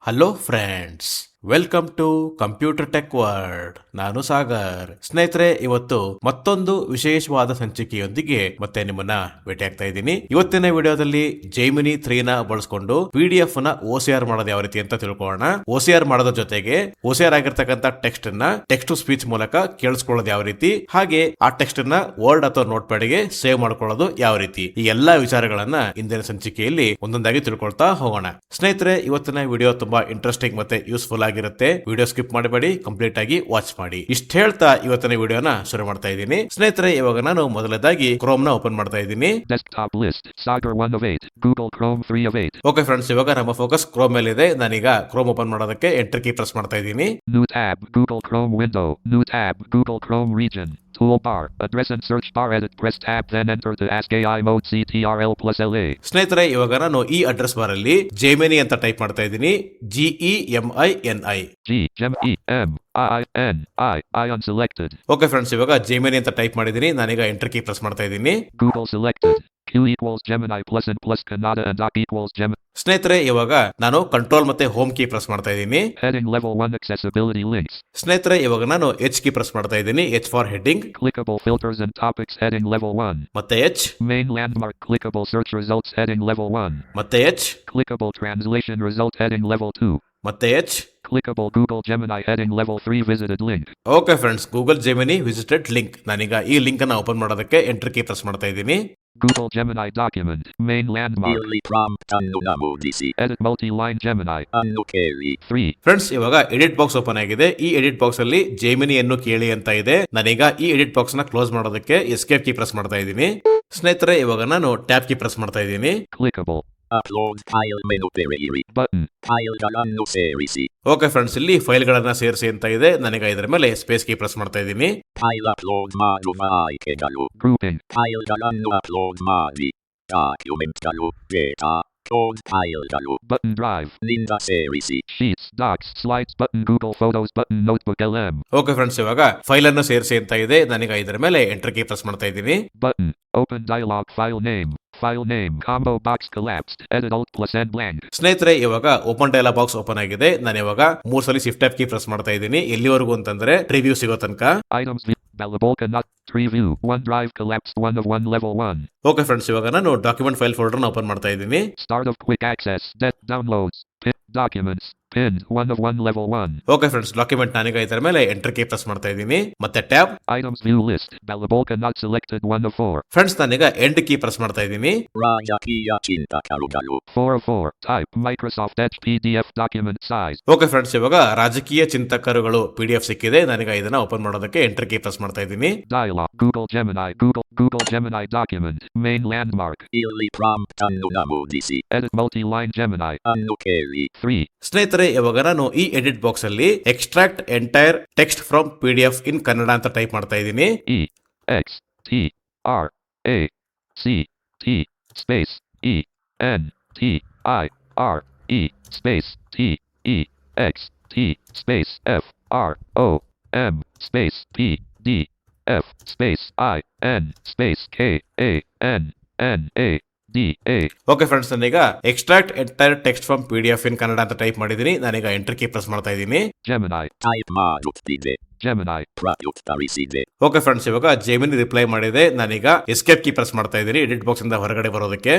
Hello friends, welcome to computer tech world. ನಾನು ಸಾಗರ್. ಸ್ನೇಹಿತರೆ, ಇವತ್ತು ಮತ್ತೊಂದು ವಿಶೇಷವಾದ ಸಂಚಿಕೆಯೊಂದಿಗೆ ಮತ್ತೆ ನಿಮ್ಮನ್ನ ಭೇಟಿ ಆಗ್ತಾ ಇದ್ದೀನಿ. ಇವತ್ತಿನ ವಿಡಿಯೋದಲ್ಲಿ ಜೈಮಿನಿ 3 ನ ಬಳಸ್ಕೊಂಡು PDF ನ OCR ಮಾಡೋದು ಯಾವ ರೀತಿ ಅಂತ ತಿಳ್ಕೊಳ್ಳೋಣ. OCR ಮಾಡೋದ್ರ ಜೊತೆಗೆ OCR ಆಗಿರ್ತಕ್ಕಂಥ ಟೆಕ್ಸ್ಟ್ ಅನ್ನ ಟೆಕ್ಸ್ಟ್ ಟು ಸ್ಪೀಚ್ ಮೂಲಕ ಕೇಳಿಸ್ಕೊಳ್ಳೋದು ಯಾವ ರೀತಿ, ಹಾಗೆ ಆ ಟೆಕ್ಸ್ಟ್ ಅನ್ನ ವರ್ಡ್ ಅಥವಾ ನೋಟ್ ಪ್ಯಾಡ್ ಗೆ ಸೇವ್ ಮಾಡ್ಕೊಳ್ಳೋದು ಯಾವ ರೀತಿ, ಈ ಎಲ್ಲಾ ವಿಚಾರಗಳನ್ನ ಇಂದಿನ ಸಂಚಿಕೆಯಲ್ಲಿ ಒಂದೊಂದಾಗಿ ತಿಳ್ಕೊಳ್ತಾ ಹೋಗೋಣ. ಸ್ನೇಹಿತರೆ, ಇವತ್ತಿನ ವಿಡಿಯೋ ತುಂಬಾ ಇಂಟ್ರೆಸ್ಟಿಂಗ್ ಮತ್ತೆ ಯೂಸ್ಫುಲ್ ಆಗಿರುತ್ತೆ. ವಿಡಿಯೋ ಸ್ಕಿಪ್ ಮಾಡಬೇಡಿ, ಕಂಪ್ಲೀಟ್ ಆಗಿ ವಾಚ್ ಮಾಡಿ. ಇಷ್ಟ ಹೇಳ್ತಾ ಇವತ್ತಿನ ವಿಡಿಯೋನ ಶುರು ಮಾಡ್ತಾ ಇದ್ದೀನಿ. ಸ್ನೇಹಿತರೆ, ಇವಾಗ ನಾನು ಮೊದಲದಾಗಿ ಕ್ರೋಮ್ ನ ಓಪನ್ ಮಾಡ್ತಾ ಇದ್ದೀನಿ. Desktop list, Sagar 1 of 8, Google Chrome 3 of 8. Okay friends, ಇವಾಗ ನಮ್ಮ ಫೋಕಸ್ ಕ್ರೋಮ್ ಮೇಲೆ ಇದೆ. ನಾನೀಗ ಕ್ರೋಮ್ ಓಪನ್ ಮಾಡೋದಕ್ಕೆ ಎಂಟರ್ ಕೀ ಪ್ರೆಸ್ ಮಾಡ್ತಾ ಇದ್ದೀನಿ. New tab, Google Chrome window. New tab, Google Chrome region. Toolbar, address and search bar edit. Press tab, then enter to ask AI mode CTRL+LA. ಸ್ನೇಹಿತರೆ, ಇವಾಗ ನಾನು ಈ ಅಡ್ರೆಸ್ ಬಾರ್ ಅಲ್ಲಿ ಜೈಮಿನಿ ಅಂತ type ಮಾಡ್ತಾ ಇದ್ದೀನಿ. GEMINI. GEMINI unselected. Okay friends, ಇವಾಗ ಜೈಮಿನಿ ಅಂತ ಟೈಪ್ ಮಾಡಿದ್ದೀನಿ. ನಾನೀಗ ಎಂಟರ್ ಕೀ ಪ್ರೆಸ್ ಮಾಡ್ತಾ ಇದ್ದೀನಿ. Google selected. Q equals Gemini plus and plus Kannada and doc equals Gemini. ಸ್ನೇಹಿತರೆ, ಇವಾಗ ನಾನು ಕಂಟ್ರೋಲ್ ಮತ್ತೆ ಹೋಮ್ ಕೀ ಪ್ರೆಸ್ ಮಾಡ್ತಾ ಇದ್ದೀನಿ. Heading level 1 accessibility links. ಸ್ನೇಹಿತರೆ, ಇವಾಗ ನಾನು H ಕೀ ಪ್ರೆಸ್ ಮಾಡ್ತಾ ಇದ್ದೀನಿ. H for heading. Clickable filters and topics heading level 1. ಮತ್ತೆ H. Main landmark clickable search results heading level 1. ಮತ್ತೆ H. Clickable translation result heading level 2. ಮತ್ತೆ H. Clickable Google Gemini heading level 3 visited link. Okay friends, Google gemini visited link. ನಾನೀಗ ಈ link ಅನ್ನ open ಮಾಡೋದಕ್ಕೆ enter key press ಮಾಡ್ತಾ ಇದ್ದೀನಿ. Google Gemini document. Main landmark. Edit multi-line Gemini. 3. Friends, ಇವಾಗ edit box open ಆಗಿದೆ. ಈ edit box ಅಲ್ಲಿ ಜೆಮಿನಿಯನ್ನು ಕೇಳಿ ಅಂತ ಇದೆ. ನಾನೀಗ ಈ ಎಡಿಟ್ ಬಾಕ್ಸ್ ನ ಕ್ಲೋಸ್ ಮಾಡೋದಕ್ಕೆ ಎಸ್ಕೇಪ್ ಕೀ ಪ್ರೆಸ್ ಮಾಡ್ತಾ ಇದ್ದೀನಿ. ಸ್ನೇಹಿತರೆ, ಇವಾಗ ನಾನು ಟ್ಯಾಬ್ ಕೀ ಪ್ರೆಸ್ ಮಾಡ್ತಾ ಇದ್ದೀನಿ. Clickable. Upload file menu button. ಫೈಲ್ಗಳನ್ನು ಸೇರಿಸಿ. ಓಕೆ ಫ್ರೆಂಡ್ಸ್, ಇಲ್ಲಿ ಫೈಲ್ ಗಳನ್ನ ಸೇರಿಸಿ ಅಂತ ಇದೆ. ನನಗ ಇದರ ಮೇಲೆ ಸ್ಪೇಸ್ ಕೀ ಪ್ರೆಸ್ ಮಾಡ್ತಾ ಇದ್ದೀನಿ. ಫೈಲ್ ಅಪ್ಲೋಡ್ ಮಾಡುವ ಆಯ್ಕೆಗಳು. Grouping. ಫೈಲ್ಗಳನ್ನು ಅಪ್ಲೋಡ್ ಮಾಡಿ. ಡಾಕ್ಯುಮೆಂಟ್ಗಳು, ಡೇಟಾ, ಕ್ಲೋಸ್ ಫೈಲ್ಗಳು. Button drive. ನಿಂದ ಸೇರಿಸಿ. Sheets, docs, slides button, Google Photos button, Notebook LM. Okay friends, ಇವಾಗ ಫೈಲ್ ಅನ್ನು ಸೇರಿಸಿ ಅಂತ ಇದೆ. ನನಗ ಇದರ ಮೇಲೆ ಎಂಟರ್ ಕೀ ಪ್ರೆಸ್ ಮಾಡ್ತಾ ಇದ್ದೀನಿ. Button. Open dialog. File name. File name. Combo box collapsed. Edit Alt plus N blank. ಸ್ನೇಹಿತರೆ, ಇವಾಗ ಓಪನ್ ಡೈಲಾಗ್ ಬಾಕ್ಸ್ ಓಪನ್ ಆಗಿದೆ. ನಾನು ಇವಾಗ 3 ಸಲ ಶಿಫ್ಟ್ ಟ್ಯಾಬ್ ಕೀ ಪ್ರೆಸ್ ಮಾಡ್ತಾ ಇದ್ದೀನಿ. ಎಲ್ಲಿವರೆಗೂ ಅಂತಂದ್ರೆ ಪ್ರಿವ್ಯೂ ಸಿಗೋ ತನಕ. Items view. Balabolka not tree view. OneDrive collapsed 1 of 1 level 1. Okay friends, ಇವಾಗ ನಾನು ಡಾಕ್ಯುಮೆಂಟ್ ಫೈಲ್ ಫೋಲ್ಡರ್ ನ ಓಪನ್ ಮಾಡ್ತಾ ಇದ್ದೀನಿ. Start of quick access. Downloads. Documents. Pinned 1 of 1 level 1. Okay friends, document ನಾನೀಗ ಇದರ ಮೇಲೆ ಎಂಟರ್ ಕೀ ಪ್ರೆಸ್ ಮಾಡ್ತಾ ಇದ್ದೀನಿ. ಮತ್ತೆ tab. Items view list. Balabolka not selected 1 of 4. Friends, ನಾನೀಗ ಎಂಡ್ ಕೀ ಪ್ರೆಸ್ ಮಾಡ್ತಾ ಇದ್ದೀನಿ. ರಾಜಕೀಯ ಚಿಂತಕರುಗಳು. 4 of 4. Type Microsoft Edge PDF document size. Okay friends, ಇವಾಗ ರಾಜಕೀಯ ಚಿಂತಕರುಗಳು PDF ಸಿಕ್ಕಿದೆ. ನಾನೀಗ ಇದನ್ನ ಓಪನ್ ಮಾಡೋದಕ್ಕೆ ಎಂಟರ್ ಕೀ ಪ್ರೆಸ್ ಮಾಡ್ತಾ ಇದ್ದೀನಿ. Dialog. Google Gemini. Google Gemini document. Main landmark. ಇಲ್ಲಿ ಪ್ರಾಂಪ್ಟ್ ಅನ್ನು ನಮೂದಿಸಿ. Edit multi-line Gemini. ಅನ್ನು ಕೇಳಿ. 3. ಸ್ನೇಹಿತರೆ, ಇವಾಗ ನಾನು ಈ ಎಡಿಟ್ ಬಾಕ್ಸ್ ಅಲ್ಲಿ extract entire text from PDF in Kannada ಅಂತ ಟೈಪ್ ಮಾಡ್ತಾ ಇದ್ದೀನಿ. E X T R A C T space E N T I R E space T E X T space F R O M space P D F space I N space K A N N A D A. Okay friends, ನಾನೀಗ extract entire text from PDF in Kannada ಅಂತ type ಮಾಡಿದ್ದೀನಿ. ನಾನೀಗ enter key press ಮಾಡ್ತಾ ಇದ್ದೀನಿ. Gemini. Type ಮಾಡುತ್ತಿದೆ. Gemini. ಪ್ರಯುಕ್ತರಿಸಿದೆ. Okay friends, ಇವಾಗ gemini reply ಮಾಡಿದೆ. ನಾನೀಗ ಎಸ್ಕೇಪ್ ಕೀ ಪ್ರೆಸ್ ಮಾಡ್ತಾ ಇದ್ದೀನಿ ಎಡಿಟ್ ಬಾಕ್ಸ್ ಇಂದ ಹೊರಗಡೆ ಬರೋದಕ್ಕೆ.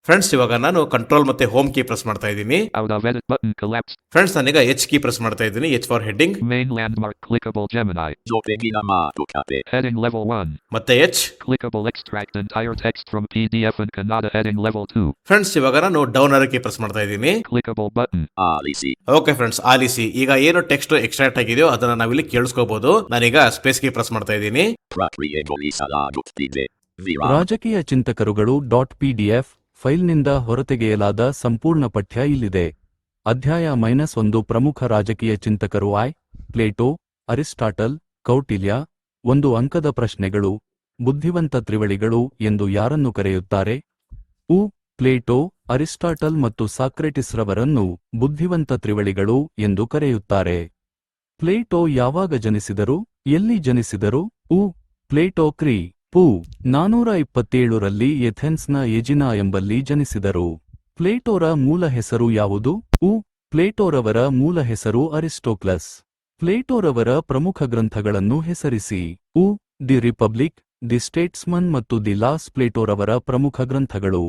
ಫ್ರೆಂಡ್ಸ್, ಇವಾಗ ನಾನು ಕಂಟ್ರೋಲ್ ಮತ್ತೆ ಹೋಮ್ ಕೀ ಪ್ರೆಸ್ ಮಾಡ್ತಾ ಇದ್ದೀನಿ. Out of edit button collapsed. Friends, ನಾನೀಗ H ಕೀ ಪ್ರೆಸ್ ಮಾಡ್ತಾ ಇದ್ದೀನಿ. H for heading. Main landmark clickable Gemini. ಜೊತೆಗಿನ ಮಾತುಕತೆ. Heading level 1. ಮತ್ತೆ H. Clickable extract entire text from PDF and Kannada heading level 2. Friends, ಇವಾಗ ನಾನು ಡೌನ್ ಆರೋ key press ಮಾಡ್ತಾ ಇದ್ದೀನಿ. Clickable button. ಆಲಿಸಿ. ಓಕೆ ಫ್ರೆಂಡ್ಸ್, ಆಲಿಸಿ. ಈಗ ಏನು ಟೆಕ್ಸ್ಟ್ ಎಕ್ಸ್ಟ್ರಾಕ್ಟ್ ಆಗಿದೆಯೋ ಅದನ್ನ ನಾವಿಲ್ಲಿ ಕೇಳಿಸ್ಕೋಬಹುದು. ನಾನೀಗ ಸ್ಪೇಸ್ ಕೀ ಪ್ರೆಸ್ ಮಾಡ್ತಾ ಇದ್ದೀನಿ. ಪ್ರಕ್ರಿಯೆಗೊಳಿಸಲಾಗುತ್ತಿದೆ. ರಾಜಕೀಯ ಚಿಂತಕರುಗಳು .pdf ಫೈಲ್ನಿಂದ ಹೊರತೆಗೆಯಲಾದ ಸಂಪೂರ್ಣ ಪಠ್ಯ ಇಲ್ಲಿದೆ. ಅಧ್ಯಾಯ -1 ಪ್ರಮುಖ ರಾಜಕೀಯ ಚಿಂತಕರು ಪ್ಲೇಟೋ, ಅರಿಸ್ಟಾಟಲ್, ಕೌಟಿಲ್ಯ. 1 ಅಂಕದ ಪ್ರಶ್ನೆಗಳು. ಬುದ್ಧಿವಂತ ತ್ರಿವಳಿಗಳು ಎಂದು ಯಾರನ್ನು ಕರೆಯುತ್ತಾರೆ? ಪ್ಲೇಟೋ, ಅರಿಸ್ಟಾಟಲ್ ಮತ್ತು ಸಾಕ್ರೆಟಿಸ್ ರವರನ್ನು ಬುದ್ಧಿವಂತ ತ್ರಿವಳಿಗಳು ಎಂದು ಕರೆಯುತ್ತಾರೆ. ಪ್ಲೇಟೋ ಯಾವಾಗ ಜನಿಸಿದರು? ಎಲ್ಲಿ ಜನಿಸಿದರು? ಪ್ಲೇಟೋ ಕ್ರಿ. ಪೂ. 427ರಲ್ಲಿ ಎಥೆನ್ಸ್ನ ಎಜಿನಾ ಎಂಬಲ್ಲಿ ಜನಿಸಿದರು. ಪ್ಲೇಟೋರ ಮೂಲ ಹೆಸರು ಯಾವುದು? ಪ್ಲೇಟೋರವರ ಮೂಲ ಹೆಸರು ಅರಿಸ್ಟೋಕ್ಲಸ್. ಪ್ಲೇಟೋರವರ ಪ್ರಮುಖ ಗ್ರಂಥಗಳನ್ನು ಹೆಸರಿಸಿ. ಉ. ದಿ ರಿಪಬ್ಲಿಕ್, ದಿ ಸ್ಟೇಟ್ಸ್ಮನ್ ಮತ್ತು ದಿ ಲಾಸ್ ಪ್ಲೇಟೋರವರ ಪ್ರಮುಖ ಗ್ರಂಥಗಳು.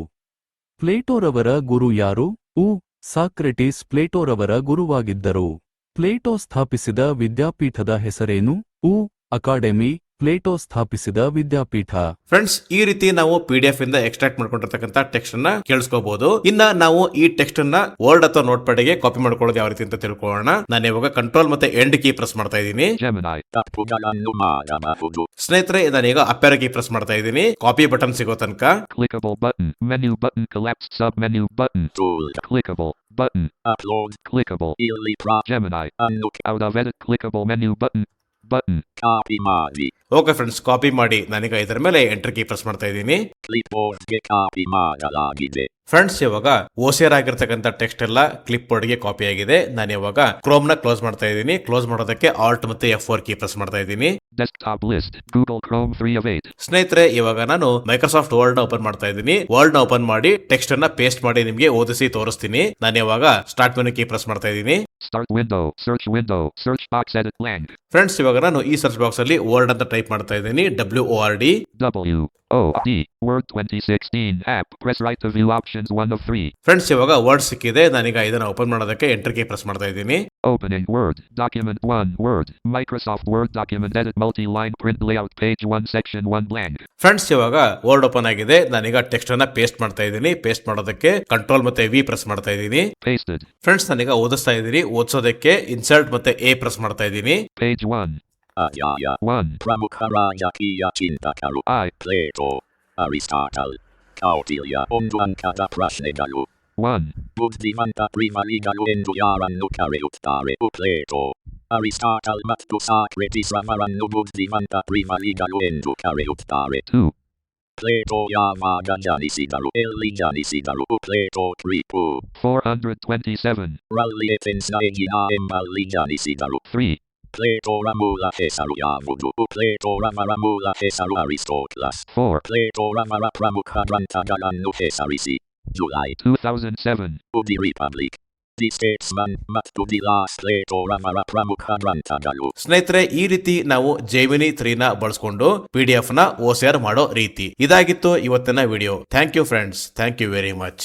ಪ್ಲೇಟೋರವರ ಗುರು ಯಾರು? ಉ. ಸಾಕ್ರೆಟಿಸ್ ಪ್ಲೇಟೋರವರ ಗುರುವಾಗಿದ್ದರು. ಪ್ಲೇಟೋ ಸ್ಥಾಪಿಸಿದ ವಿದ್ಯಾಪೀಠದ ಹೆಸರೇನು? ಉ. ಅಕಾಡೆಮಿ, ಪ್ಲೇಟೋ ಸ್ಥಾಪಿಸಿದ ವಿದ್ಯಾಪೀಠ. ಫ್ರೆಂಡ್ಸ್, ಈ ರೀತಿ ನಾವು PDF ಇಂದ ಎಕ್ಸ್ಟ್ರಾಕ್ಟ್ ಮಾಡ್ಕೊಂಡಿರ್ತಕ್ಕಂಥ ಟೆಕ್ಸ್ಟ್ ಅನ್ನ ಕೇಳಿಸ್ಕೋಬಹುದು. ಇನ್ನ ನಾವು ಈ ಟೆಕ್ಸ್ಟ್ ಅನ್ನ ವರ್ಡ್ ಅಥವಾ ನೋಟ್ ಪ್ಯಾಡ್ ಗೆ ಕಾಪಿ ಮಾಡ್ಕೊಳ್ಳೋದು ಯಾವ ರೀತಿ ಅಂತ ತಿಳ್ಕೊಳ್ಳೋಣ. ನಾನು ಇವಾಗ ಕಂಟ್ರೋಲ್ ಮತ್ತೆ ಎಂಡ್ ಕೀ ಪ್ರೆಸ್ ಮಾಡ್ತಾ ಇದ್ದೀನಿ. Gemini. Tappuಗಳನ್ನು ಮಾಡಬಹುದು. ಸ್ನೇಹಿತರೆ, ನಾನೀಗ ಅಪ್ಪರ್ ಕೀ ಪ್ರೆಸ್ ಮಾಡ್ತಾ ಇದ್ದೀನಿ. ಕಾಪಿ ಬಟನ್ ಸಿಗೋ ತನಕ. Clickable button. Menu button. Collapsed submenu button. Tool. Clickable button. Upload. Clickable. Ili pra. Gemini. Unlock. Out of edit. Clickable menu button. Button. Copy ಮಾಡಿ. ಓಕೆ ಫ್ರೆಂಡ್ಸ್, ಕಾಪಿ ಮಾಡಿ ನಾನೀಗ ಇದರ ಮೇಲೆ enter key press ಮಾಡ್ತಾ ಇದ್ದೀನಿ. Clipboard ಗೆ copy ಮಾಡಲಾಗಿದೆ. Friends, ಇವಾಗ ಓಸಿಯರ್ ಆಗಿರ್ತಕ್ಕಂಥ ಟೆಕ್ಸ್ಟ್ ಎಲ್ಲ ಕ್ಲಿಪ್ ಬೋರ್ಡ್ ಗೆ ಕಾಪಿ ಆಗಿದೆ. ನಾನು ಇವಾಗ ಕ್ರೋಮ್ ನ ಕ್ಲೋಸ್ ಮಾಡ್ತಾ ಇದ್ದೀನಿ. ಕ್ಲೋಸ್ ಮಾಡೋದಕ್ಕೆ ಆಲ್ಟ್ ಮತ್ತೆ F4 ಕೀ ಪ್ರೆಸ್ ಮಾಡ್ತಾ ಇದ್ದೀನಿ. Desktop list. Google Chrome 3 of 8. ಸ್ನೇಹಿತರೆ, ಇವಾಗ ನಾನು ಮೈಕ್ರೋಸಾಫ್ಟ್ ವರ್ಡ್ ನ ಓಪನ್ ಮಾಡ್ತಾ ಇದ್ದೀನಿ. ವರ್ಡ್ ನ ಓಪನ್ ಮಾಡಿ ಟೆಕ್ಸ್ಟ್ ಅನ್ನ ಪೇಸ್ಟ್ ಮಾಡಿ ನಿಮ್ಗೆ ಓದಿಸಿ ತೋರಿಸ್ತೀನಿ. ನಾನು ಇವಾಗ ಸ್ಟಾರ್ಟ್ ಮೆನು ಕೀ ಪ್ರೆಸ್ ಮಾಡ್ತಾ ಇದ್ದೀನಿ. Start window. Search window. Search box edit blank. Friends, ಇವಾಗ ನಾನು ಈ ಸರ್ಚ್ ಬಾಕ್ಸ್ ಅಲ್ಲಿ ವರ್ಡ್ ಅಂತ ಟೈಪ್ ಮಾಡ್ತಾ ಇದ್ದೀನಿ. WORD. WORD. Word 2016 app. Press right to view options 1 of 3. Friends, ಇವಾಗ ವರ್ಡ್ ಸಿಕ್ಕಿದೆ. ನಾನೀಗ ಇದನ್ನ ಓಪನ್ ಮಾಡೋದಕ್ಕೆ ಎಂಟರ್ ಕೀ ಪ್ರೆಸ್ ಮಾಡ್ತಾ ಇದ್ದೀನಿ. Opening Word. Document 1. Word. Microsoft Word document edit multi-line print layout page 1 section 1 blank. Friends, ಇವಾಗ word open ಆಗಿದೆ. ನಾನೀಗ ಟೆಕ್ಸ್ಟ್ ಅನ್ನ ಪೇಸ್ಟ್ ಮಾಡ್ತಾ ಇದ್ದೀನಿ. ಪೇಸ್ಟ್ ಮಾಡೋದಕ್ಕೆ ಕಂಟ್ರೋಲ್ ಮತ್ತೆ V ಪ್ರೆಸ್ ಮಾಡ್ತಾ ಇದ್ದೀನಿ. Pasted. ಫ್ರೆಂಡ್ಸ್, ನಾನೀಗ ಓದಿಸ್ತಾ ಇದ್ದೀನಿ. ಓದಿಸೋದಕ್ಕೆ ಇನ್ಸರ್ಟ್ ಮತ್ತೆ A ಪ್ರೆಸ್ ಮಾಡ್ತಾ ಇದ್ದೀನಿ. Page 1. ಅಧ್ಯಾಯ 1. ಪ್ರಮುಖ ರಾಜಕೀಯ ಚಿಂತಕರು. I. Plato, Aristotle, Kautilya. ಒಂದು ಅಂಕದ ಪ್ರಶ್ನೆಗಳು. 1. ಬುದ್ಧಿವಂತ ಪ್ರಿಮಲಿಗಳು ಎಂದು ಯಾರನ್ನು ಕರೆಯುತ್ತಾರೆ? ಪ್ಲೇಟೋ, ಅರಿಸ್ಟಾಟಲ್ ಮತ್ತು ಸಾಕ್ರೆಟಿಸ್ ಅವರನ್ನು ಬುದ್ಧಿವಂತ ಪ್ರಿಮಲಿಗಳು ಎಂದು ಕರೆಯುತ್ತಾರೆ. 2. ಪ್ಲೇಟೋ ಯಾವಾಗ ಜನಿಸಿದರು? ಎಲ್ಲಿ ಜನಿಸಿದರು? ಪ್ಲೇಟೋ ಕ್ರೀಪು 427. ರಲ್ಲಿ ಏಥೆನ್ಸ್ನ ಎಗಿನಾ ಎಂಬಲ್ಲಿ ಜನಿಸಿದರು. 3. ಪ್ಲೇಟೋರ ಮೂಲ ಹೆಸರು ಯಾವುದು? ಪ್ಲೇಟೋರವರ ಮೂಲ ಹೆಸರು ಅರಿಸ್ಟೋಟ್ಲಸ್. 4. ಪ್ಲೇಟೋರವರ ಪ್ರಮುಖ ಗ್ರಂಥಗಳನ್ನು ಹೆಸರಿಸಿ. July 2007. The republic, the statesman ಮತ್ತು ದಿ ಲಾಸ್ ಪ್ಲೇಟೋರವರ ಪ್ರಮುಖ ಗ್ರಂಥಗಳು. ಸ್ನೇಹಿತರೆ, ಈ ರೀತಿ ನಾವು ಜೆಮಿನಿ 3 ನ ಬಳಸ್ಕೊಂಡು PDF ನ OCR ಮಾಡೋ ರೀತಿ. ಇದಾಗಿತ್ತು ಇವತ್ತಿನ video. Thank you friends. Thank you very much.